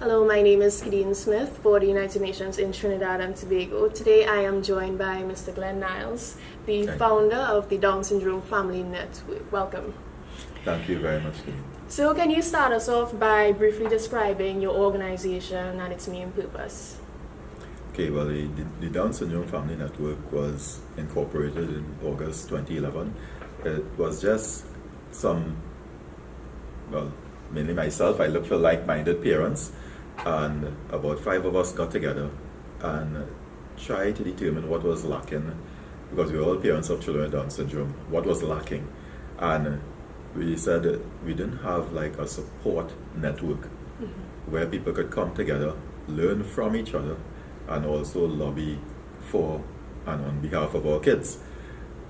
Hello, my name is Gideon Smith for the United Nations in Trinidad and Tobago. Today I am joined by Mr. Glen Niles, the founder of the Down Syndrome Family Network. Welcome. Thank you very much, Gideon. So can you start us off by briefly describing your organization and its main purpose? Okay, well, the Down Syndrome Family Network was incorporated in August 2011. It was just mainly myself. I looked for like-minded parents, and about 5 of us got together and tried to determine what was lacking, because we were all parents of children with Down syndrome, what was lacking. And we said that we didn't have like a support network where people could come together, learn from each other, and also lobby for and on behalf of our kids.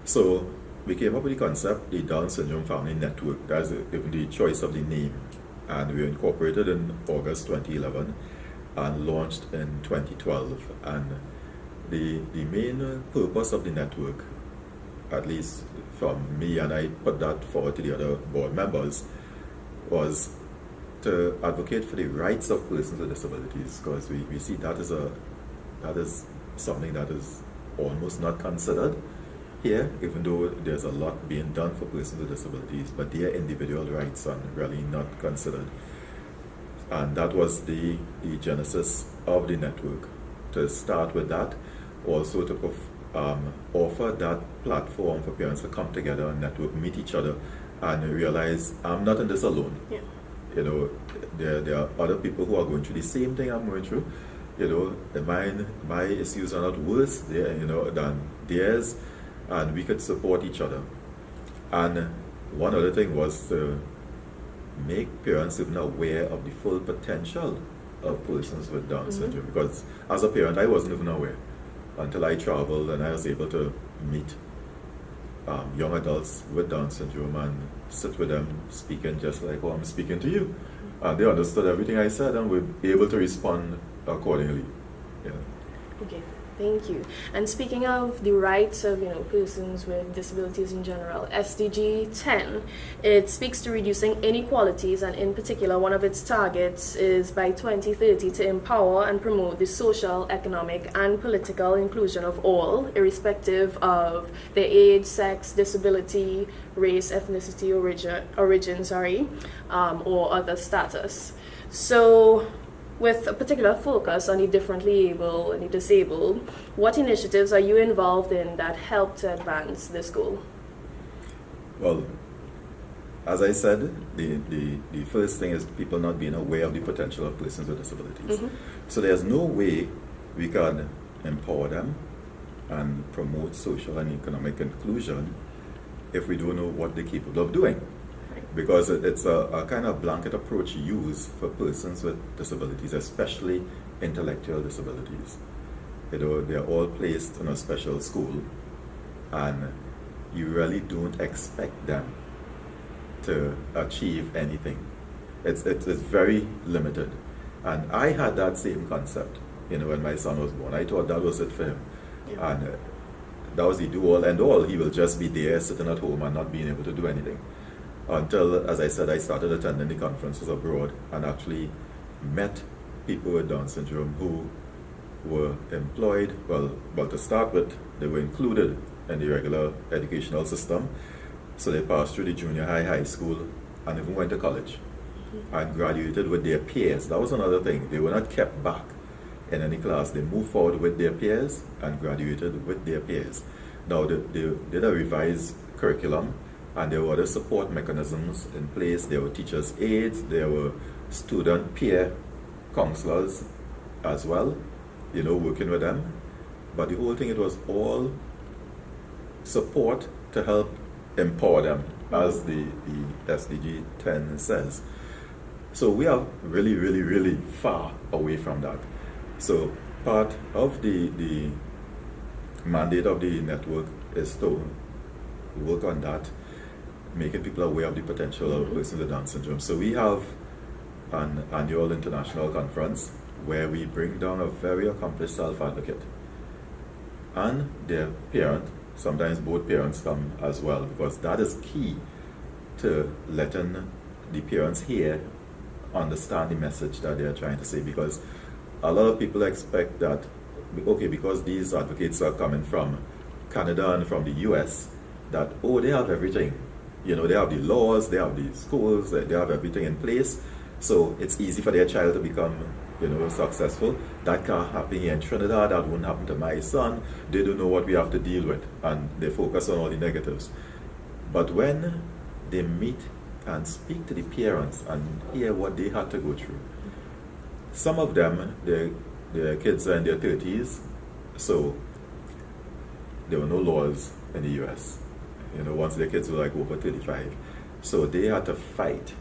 So we came up with the concept, the Down Syndrome Family Network. That's even the choice of the name. And we were incorporated in August 2011 and launched in 2012. And the main purpose of the network, at least from me, and I put that forward to the other board members, was to advocate for the rights of persons with disabilities, because we see that is something that is almost not considered here, even though there's a lot being done for persons with disabilities, but their individual rights are really not considered. And that was the genesis of the network, to start with that, also to offer that platform for parents to come together and network, meet each other, and realize I'm not in this alone. Yeah. You know, there are other people who are going through the same thing I'm going through. You know, my issues are not worse there, than theirs, and we could support each other. And one other thing was to make parents even aware of the full potential of persons with Down syndrome, because as a parent I wasn't even aware until I traveled and I was able to meet young adults with Down syndrome and sit with them speaking just like I'm speaking to you. And they understood everything I said and were able to respond accordingly. Yeah. Okay, thank you. And speaking of the rights of persons with disabilities in general, SDG 10, it speaks to reducing inequalities, and in particular one of its targets is by 2030 to empower and promote the social, economic and political inclusion of all, irrespective of their age, sex, disability, race, ethnicity, origin, or other status. So with a particular focus on the differently able and the disabled, what initiatives are you involved in that help to advance this goal? Well, as I said, the first thing is people not being aware of the potential of persons with disabilities. So there's no way we can empower them and promote social and economic inclusion if we don't know what they're capable of doing. Because it's a kind of blanket approach used for persons with disabilities, especially intellectual disabilities. They're all placed in a special school, and you really don't expect them to achieve anything. It's very limited. And I had that same concept, when my son was born. I thought that was it for him. Yeah. And that was the do-all and all. He will just be there sitting at home and not being able to do anything. Until, as I said, I started attending the conferences abroad and actually met people with Down syndrome who were employed. Well, to start with, they were included in the regular educational system. So they passed through the junior high school, and even went to college and graduated with their peers. That was another thing. They were not kept back in any class. They moved forward with their peers and graduated with their peers. Now, they did a revised curriculum, and there were other support mechanisms in place. There were teachers' aides, there were student peer counselors as well, working with them. But the whole thing, it was all support to help empower them, as the SDG 10 says. So we are really, really, really far away from that. So part of the mandate of the network is to work on that, making people aware of the potential of persons with Down syndrome. So we have an annual international conference where we bring down a very accomplished self-advocate and their parent. Sometimes both parents come as well, because that is key to letting the parents hear understand the message that they are trying to say, because a lot of people expect that, okay, because these advocates are coming from Canada and from the US, that, oh, they have everything. You know, they have the laws, they have the schools, they have everything in place. So it's easy for their child to become, you know, successful. That can't happen here in Trinidad, that won't happen to my son. They don't know what we have to deal with, and they focus on all the negatives. But when they meet and speak to the parents and hear what they had to go through, some of them, their kids are in their 30s, so there were no laws in the US. You know, once their kids were like over 35. So they had to fight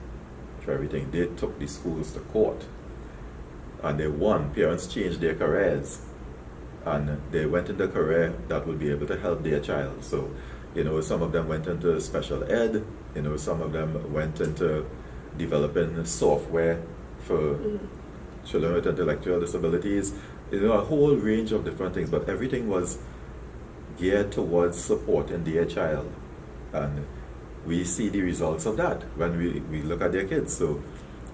for everything. They took the schools to court and they won. Parents changed their careers and they went into a career that would be able to help their child. So, you know, some of them went into special ed, you know, some of them went into developing software for children with intellectual disabilities, you know, a whole range of different things, but everything was geared towards supporting their child. And we see the results of that when we look at their kids. So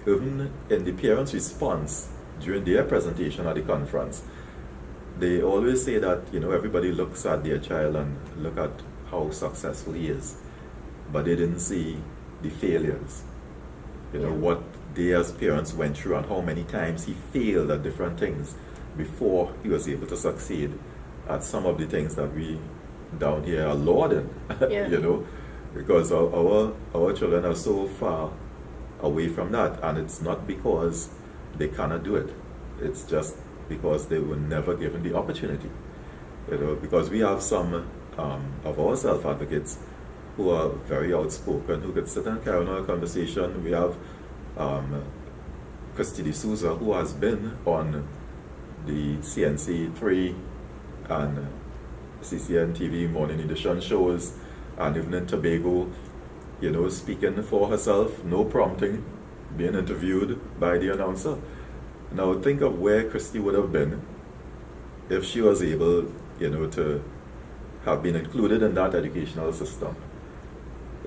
even in the parents' response during their presentation at the conference, they always say that, you know, everybody looks at their child and look at how successful he is, but they didn't see the failures. You know, what they as parents went through and how many times he failed at different things before he was able to succeed at some of the things that we down here are lauding, you know, because our children are so far away from that, and it's not because they cannot do it, it's just because they were never given the opportunity, you know, because we have some of our self-advocates who are very outspoken, who could sit and carry on a conversation. We have Christy D'Souza, who has been on the CNC3 and CCN TV morning edition shows, and even in Tobago, you know, speaking for herself, no prompting, being interviewed by the announcer. Now think of where Christy would have been if she was able, you know, to have been included in that educational system,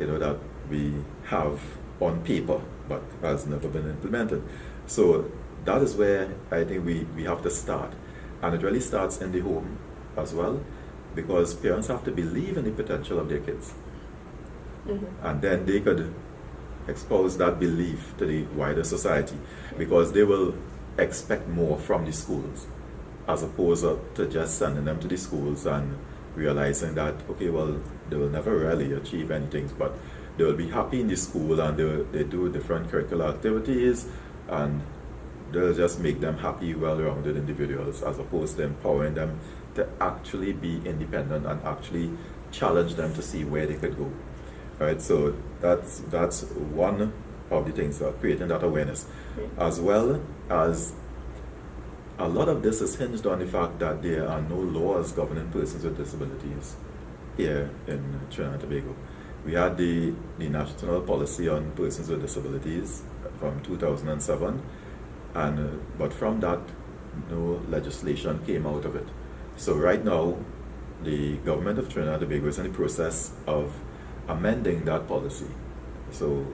you know, that we have on paper but has never been implemented. So that is where I think we have to start, and it really starts in the home as well, because parents have to believe in the potential of their kids, and then they could expose that belief to the wider society, because they will expect more from the schools as opposed to just sending them to the schools and realizing that, okay, well, they will never really achieve anything, but they will be happy in the school and they do different curricular activities, and they'll just make them happy, well-rounded individuals, as opposed to empowering them to actually be independent and actually challenge them to see where they could go. All right, so that's one of the things, creating that awareness, as well as a lot of this is hinged on the fact that there are no laws governing persons with disabilities here in Trinidad and Tobago. We had the National Policy on Persons with Disabilities from 2007, but from that, no legislation came out of it. So right now, the government of Trinidad and Tobago is in the process of amending that policy. So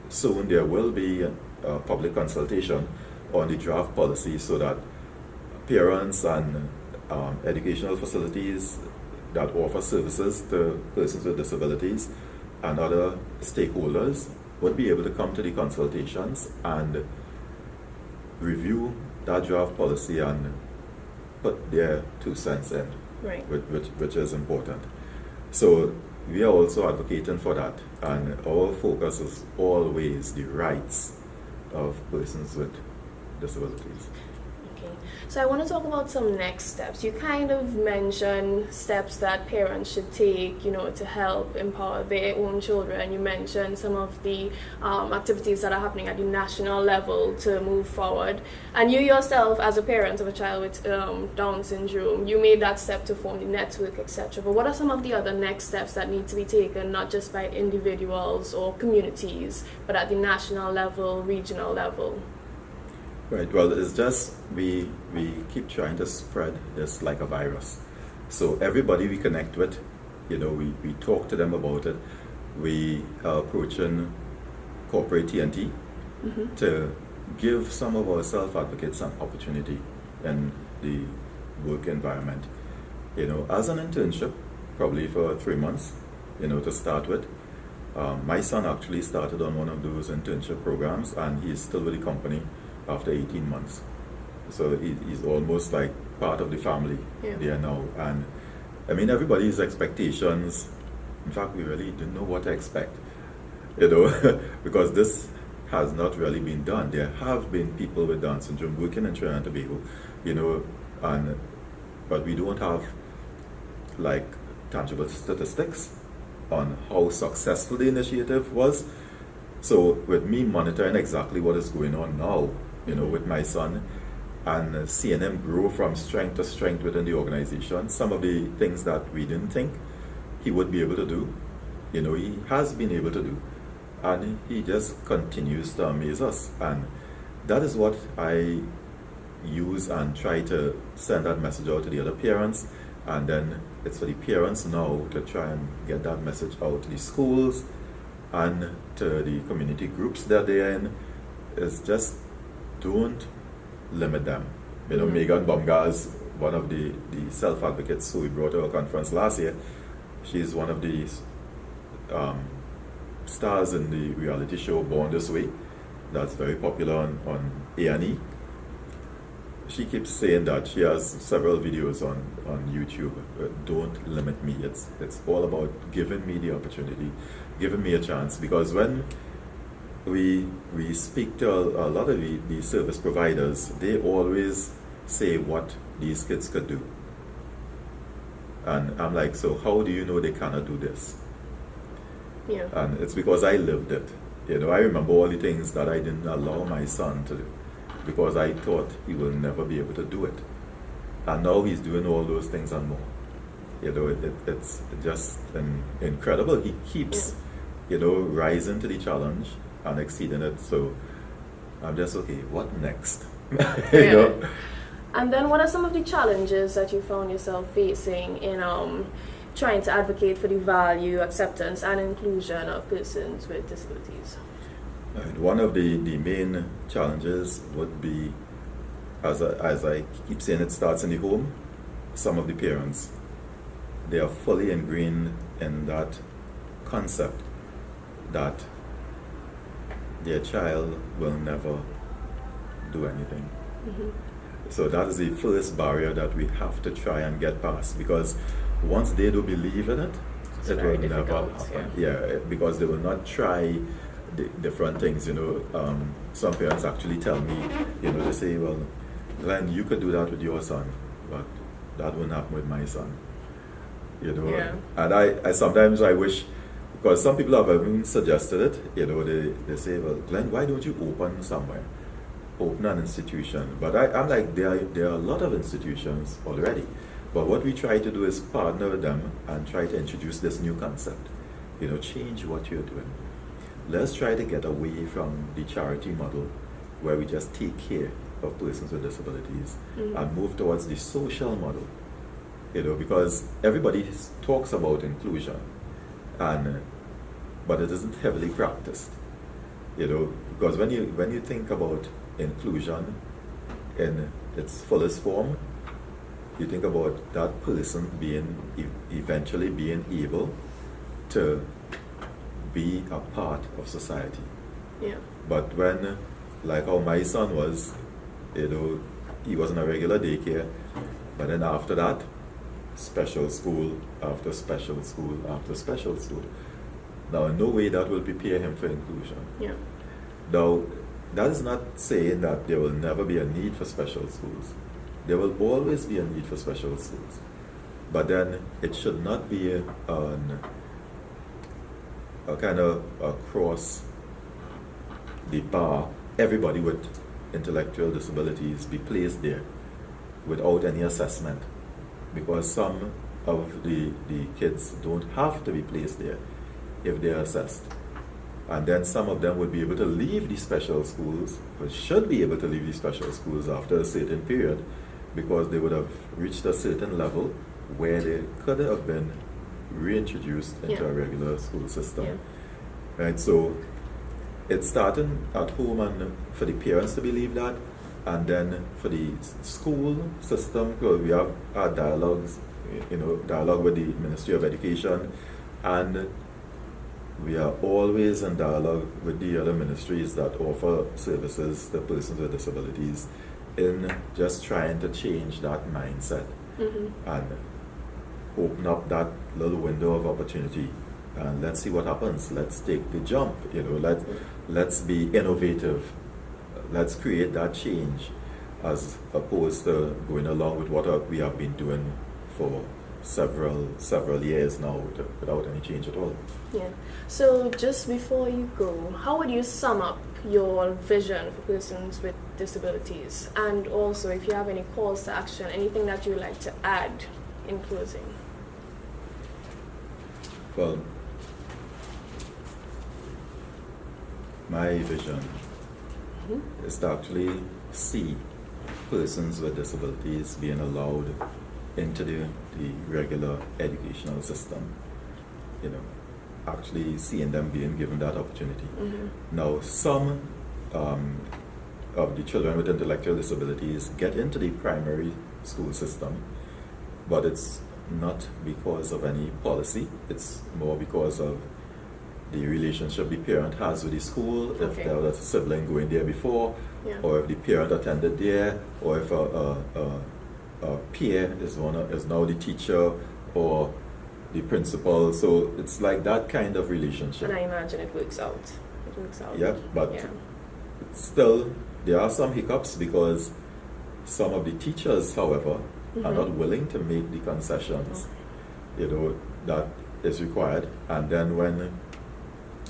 soon there will be a public consultation on the draft policy, so that parents and educational facilities that offer services to persons with disabilities and other stakeholders would be able to come to the consultations and review that draft policy and put their 2 cents in, which is important. So we are also advocating for that, and our focus is always the rights of persons with disabilities. So I want to talk about some next steps. You kind of mentioned steps that parents should take, you know, to help empower their own children. You mentioned some of the activities that are happening at the national level to move forward. And you yourself, as a parent of a child with Down syndrome, you made that step to form the network, etc. But what are some of the other next steps that need to be taken, not just by individuals or communities, but at the national level, regional level? Right, well, it's just we keep trying to spread this like a virus. So everybody we connect with, you know, we talk to them about it. We are approaching corporate TNT to give some of our self-advocates an opportunity in the work environment. As an internship, probably for 3 months, to start with. My son actually started on one of those internship programs, and he's still with the company after 18 months. So he's almost like part of the family there now. And I mean, everybody's expectations, in fact, we really didn't know what to expect, because this has not really been done. There have been people with Down syndrome working in Trinidad and Tobago, but we don't have like tangible statistics on how successful the initiative was. So with me monitoring exactly what is going on now, with my son, and seeing him grow from strength to strength within the organization, some of the things that we didn't think he would be able to do, he has been able to do. And he just continues to amaze us. And that is what I use and try to send that message out to the other parents. And then it's for the parents now to try and get that message out to the schools and to the community groups that they're in. It's just don't limit them. Megan Bumgar is one of the self-advocates who we brought to our conference last year. She's one of the stars in the reality show Born This Way that's very popular on A&E. She keeps saying that she has several videos on YouTube. Don't limit me. It's all about giving me the opportunity, giving me a chance. Because when we speak to a lot of the service providers, they always say what these kids could do. And I'm like, so how do you know they cannot do this? Yeah. And it's because I lived it. I remember all the things that I didn't allow my son to do, because I thought he will never be able to do it. And now he's doing all those things and more. It's just incredible. He keeps, rising to the challenge and exceeding it. So I'm just, okay, what next? And then what are some of the challenges that you found yourself facing in trying to advocate for the value, acceptance, and inclusion of persons with disabilities? One of the main challenges would be, as I keep saying, it starts in the home. Some of the parents, they are fully ingrained in that concept that their child will never do anything. Mm-hmm. So that is the first barrier that we have to try and get past, because once they do believe in it, it will never happen. Yeah, because they will not try different things. Some parents actually tell me, they say, well, Glenn, you could do that with your son, but that wouldn't happen with my son. And I sometimes I wish, because some people have even suggested it, they say, well, Glenn, why don't you open somewhere? Open an institution. But I'm like, there are a lot of institutions already. But what we try to do is partner with them and try to introduce this new concept. Change what you're doing. Let's try to get away from the charity model where we just take care of persons with disabilities and move towards the social model. Because everybody talks about inclusion, but it isn't heavily practiced. Because when you think about inclusion in its fullest form, you think about that person eventually being able to be a part of society. Yeah. But when, like how my son was, he was in a regular daycare, but then after that, special school after special school after special school. Now, in no way that will prepare him for inclusion. Yeah. Now, that is not saying that there will never be a need for special schools. There will always be a need for special schools. But then it should not be a kind of across the bar, everybody with intellectual disabilities be placed there without any assessment. Because some of the kids don't have to be placed there if they're assessed. And then some of them would be able to leave the special schools, but should be able to leave the special schools after a certain period, because they would have reached a certain level where they could have been reintroduced into a regular school system. Yeah. Right? So it's starting at home, and for the parents to believe that, and then for the school system, because we have our dialogues, dialogue with the Ministry of Education, and we are always in dialogue with the other ministries that offer services to persons with disabilities in just trying to change that mindset and open up that little window of opportunity, and let's see what happens. Let's take the jump, let's be innovative, let's create that change, as opposed to going along with what we have been doing for several years now without any change at all. Yeah. So just before you go, how would you sum up your vision for persons with disabilities? And also, if you have any calls to action, anything that you would like to add in closing? Well, my vision is to actually see persons with disabilities being allowed into the regular educational system, actually seeing them being given that opportunity. Now, some of the children with intellectual disabilities get into the primary school system, but it's not because of any policy, it's more because of the relationship the parent has with the school, if there was a sibling going there before, or if the parent attended there, or if a peer is now the teacher or the principal. So it's like that kind of relationship. And I imagine it works out. Yeah, but still there are some hiccups because some of the teachers, however, are not willing to make the concessions, that is required. And then when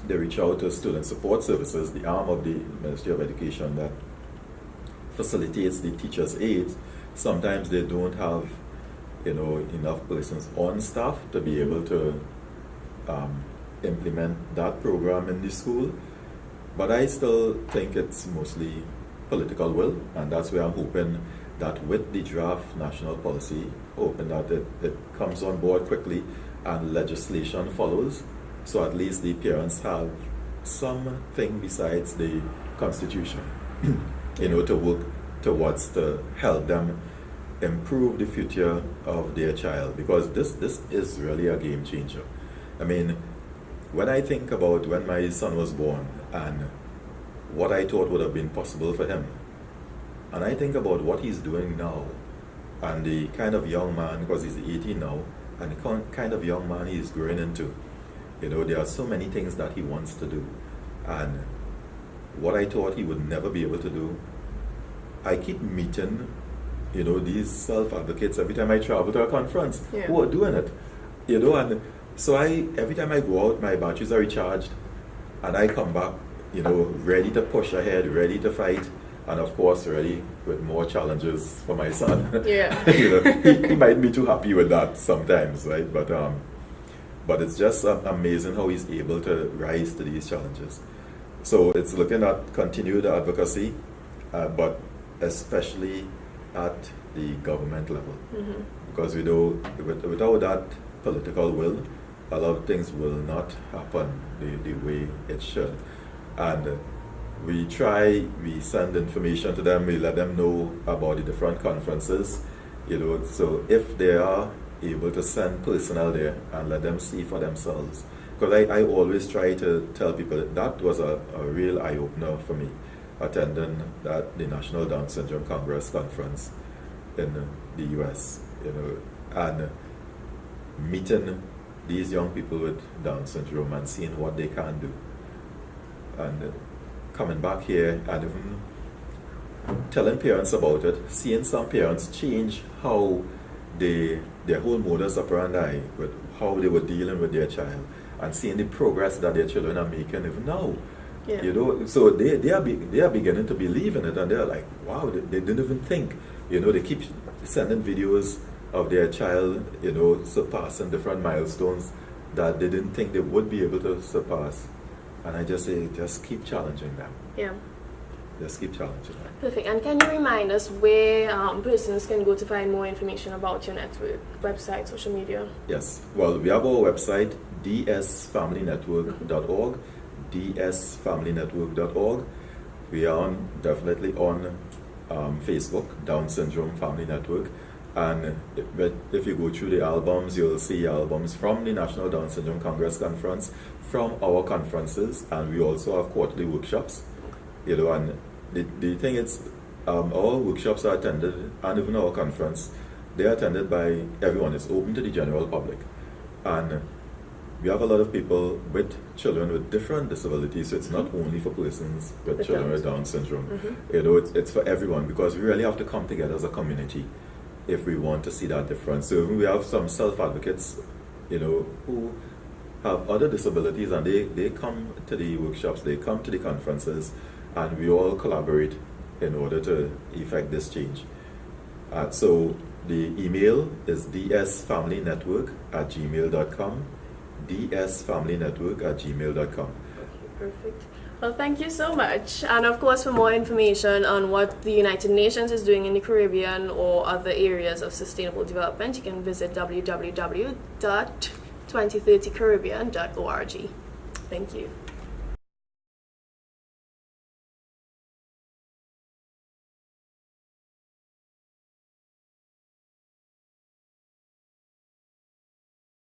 they reach out to student support services, the arm of the Ministry of Education that facilitates the teachers' aids, sometimes they don't have, enough persons on staff to be able to implement that program in the school. But I still think it's mostly political will, and that's where I'm hoping that with the draft national policy, hoping that it comes on board quickly and legislation follows, so at least the parents have something besides the Constitution, to work towards to help them improve the future of their child, because this is really a game changer. I mean, when I think about when my son was born and what I thought would have been possible for him, and I think about what he's doing now, and the kind of young man, because he's 18 now, and the kind of young man he's growing into, there are so many things that he wants to do, and what I thought he would never be able to do, I keep meeting, these self-advocates every time I travel to a conference who are doing it, and so every time I go out, my batteries are recharged, and I come back, ready to push ahead, ready to fight, and of course, ready with more challenges for my son. Yeah. He might be too happy with that sometimes, right? But it's just amazing how he's able to rise to these challenges. So it's looking at continued advocacy, but especially at the government level. Because without that political will, a lot of things will not happen the way it should. And we send information to them, we let them know about the different conferences, so if they are able to send personnel there and let them see for themselves. Because I always try to tell people that was a real eye-opener for me, attending the National Down Syndrome Congress conference in the US, and meeting these young people with Down syndrome and seeing what they can do. And coming back here and even telling parents about it, seeing some parents change how their whole modus operandi with how they were dealing with their child, and seeing the progress that their children are making even now. So they are beginning to believe in it, and they're like, wow, they didn't even think. They keep sending videos of their child, surpassing different milestones that they didn't think they would be able to surpass. And I just say, just keep challenging them. Yeah. Just keep challenging them. Perfect. And can you remind us where persons can go to find more information about your network, website, social media? Yes. Well, we have our website, dsfamilynetwork.org, dsfamilynetwork.org. We are definitely on Facebook, Down Syndrome Family Network. And if you go through the albums, you'll see albums from the National Down Syndrome Congress Conference, from our conferences, and we also have quarterly workshops. And the thing is, our workshops are attended, and even our conference, they are attended by everyone. It's open to the general public. And we have a lot of people with children with different disabilities, so it's not only for persons with children with Down syndrome. It's for everyone, because we really have to come together as a community if we want to see that difference. So we have some self-advocates, who have other disabilities, and they come to the workshops, they come to the conferences, and we all collaborate in order to effect this change. So the email is dsfamilynetwork@gmail.com, dsfamilynetwork@gmail.com. Okay, perfect. Well, thank you so much. And of course, for more information on what the United Nations is doing in the Caribbean or other areas of sustainable development, you can visit www.2030caribbean.org. Thank you.